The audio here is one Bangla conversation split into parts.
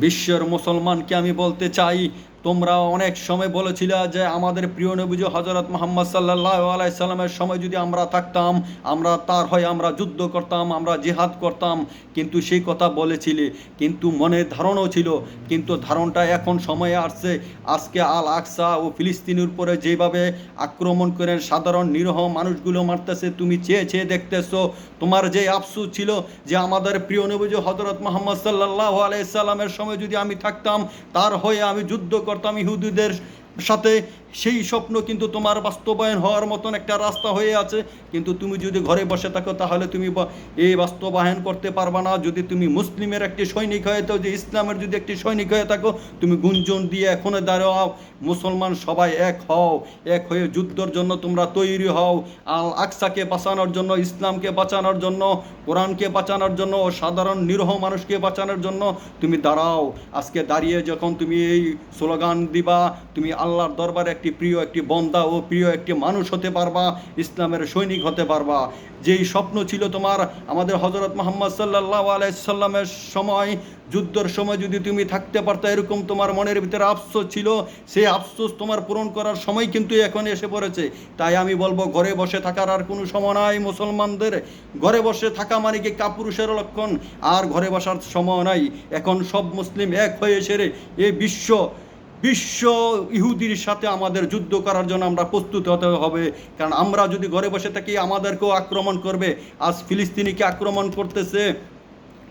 বিশ্বের মুসলমানকে আমি বলতে চাই, তোমরা অনেক সময় বলেছিলে যে আমাদের প্রিয় নবীজি হজরত মুহাম্মদ সাল্লাল্লাহু আলাইহি সাল্লামের সময় যদি আমরা থাকতাম, আমরা তার হয়ে আমরা যুদ্ধ করতাম, আমরা জিহাদ করতাম। কিন্তু সেই কথা বলেছিলে, কিন্তু মনে ধারণাও ছিল, কিন্তু ধারণটা এখন সময়ে আসছে। আজকে আল আকসা ও ফিলিস্তিনের উপরে যেভাবে আক্রমণ করে সাধারণ নিরীহ মানুষগুলো মারতেছে, তুমি চেয়ে চেয়ে দেখতেছো। তোমার যে আফসোস ছিল যে আমাদের প্রিয় নবীজি হজরত মুহাম্মদ সাল্লাল্লাহু আলাইহি সাল্লামের সময় যদি আমি থাকতাম, তার হয়ে আমি যুদ্ধ করতাম ইহুদিদের সাথে, সেই স্বপ্ন কিন্তু তোমার বাস্তবায়ন হওয়ার মতন একটা রাস্তা হয়ে আছে। কিন্তু তুমি যদি ঘরে বসে থাকো তাহলে তুমি এই বাস্তবায়ন করতে পারবা না। যদি তুমি মুসলিমের একটি সৈনিক হয়ে থাকো, যে ইসলামের যদি একটি সৈনিক হয়ে থাকো, তুমি গুঞ্জন দিয়ে এখনো দাঁড়াও, মুসলমান সবাই এক হও, এক হয়ে যুদ্ধের জন্য তোমরা তৈরি হও। আল আকসাকে বাঁচানোর জন্য, ইসলামকে বাঁচানোর জন্য, কোরআনকে বাঁচানোর জন্য ও সাধারণ নিরীহ মানুষকে বাঁচানোর জন্য তুমি দাঁড়াও। আজকে দাঁড়িয়ে যখন তুমি এই স্লোগান দিবা, তুমি আল্লাহর দরবারে একটি প্রিয় একটি বন্দা ও প্রিয় একটি মানুষ হতে পারবা, ইসলামের সৈনিক হতে পারবা। যেই স্বপ্ন ছিল তোমার আমাদের হজরত মুহাম্মদ সাল্লাল্লাহু আলাইহি সাল্লামের সময়, যুদ্ধের সময় যদি তুমি থাকতে পারতা, এরকম তোমার মনের ভিতরে আফসোস ছিল, সেই আফসোস তোমার পূরণ করার সময় কিন্তু এখন এসে পড়েছে। তাই আমি বলবো, ঘরে বসে থাকার আর কোনো সময় নাই মুসলমানদের। ঘরে বসে থাকা মানে কি কাপুরুষের লক্ষণ, আর ঘরে বসার সময় নাই। এখন সব মুসলিম এক হয়ে সেরে এই বিশ্ব ইহুদির সাথে আমাদের যুদ্ধ করার জন্য আমরা প্রস্তুত হতে হবে। কারণ আমরা যদি ঘরে বসে থাকি, আমাদেরকেও আক্রমণ করবে। আজ ফিলিস্তিনিকে আক্রমণ করতেছে,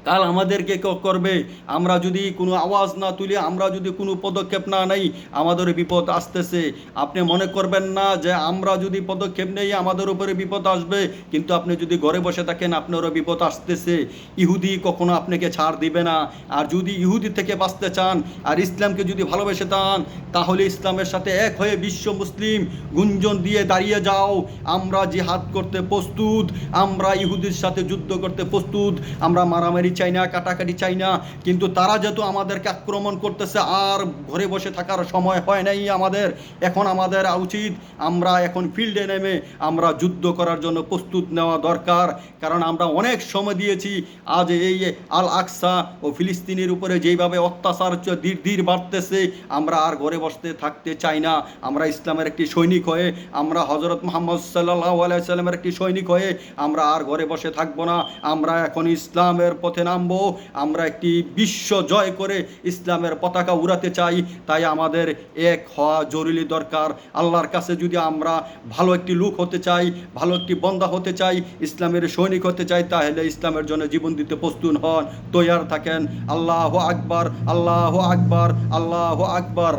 কাল আমাদেরকে করবে। আমরা যদি কোনো আওয়াজ না তুলি, আমরা যদি কোনো পদক্ষেপ না নেই, আমাদের বিপদ আসতেছে। আপনি মনে করবেন না যে আমরা যদি পদক্ষেপ নেই আমাদের উপরে বিপদ আসবে, কিন্তু আপনি যদি ঘরে বসে থাকেন আপনারও বিপদ আসতেছে। ইহুদি কখনো আপনাকে ছাড় দিবে না। আর যদি ইহুদি থেকে বাঁচতে চান আর ইসলামকে যদি ভালোবেসে চান, তাহলে ইসলামের সাথে এক হয়ে বিশ্ব মুসলিম গুঞ্জন দিয়ে দাঁড়িয়ে যাও। আমরা জিহাদ করতে প্রস্তুত, আমরা ইহুদির সাথে যুদ্ধ করতে প্রস্তুত। আমরা মারামারি চাই না, কাটাকাটি চাই না। কিন্তু তারা যেহেতু আমাদেরকে আক্রমণ করতেছে, আর ঘরে বসে থাকার সময় হয় নাই আমাদের। এখন আমাদের উচিত আমরা এখন ফিল্ডে নেমে আমরা যুদ্ধ করার জন্য প্রস্তুত নেওয়া দরকার। কারণ আমরা অনেক সময় দিয়েছি। আজ এই আল আকসা ও ফিলিস্তিনের উপরে যেইভাবে অত্যাচার ধীর বাড়তেছে, আমরা আর ঘরে বসতে থাকতে চাই না। আমরা ইসলামের একটি সৈনিক হয়ে, আমরা হজরত মুহাম্মদ সাল্লাল্লাহু আলাইহি সাল্লামের একটি সৈনিক হয়ে আমরা আর ঘরে বসে থাকবো না। আমরা এখন ইসলামের পথে নামবো। আমরা একটি বিশ্ব জয় করে ইসলামের পতাকা উড়াতে চাই। তাই আমাদের এক হওয়া জরুরি দরকার। আল্লাহর কাছে যদি আমরা ভালো একটি লোক হতে চাই, ভালো একটি বন্দা হতে চাই, ইসলামের সৈনিক হতে চাই, তাহলে ইসলামের জন্য জীবন দিতে প্রস্তুত হন, তৈয়ার থাকেন। আল্লাহু আকবার, আল্লাহু আকবার, আল্লাহু আকবার।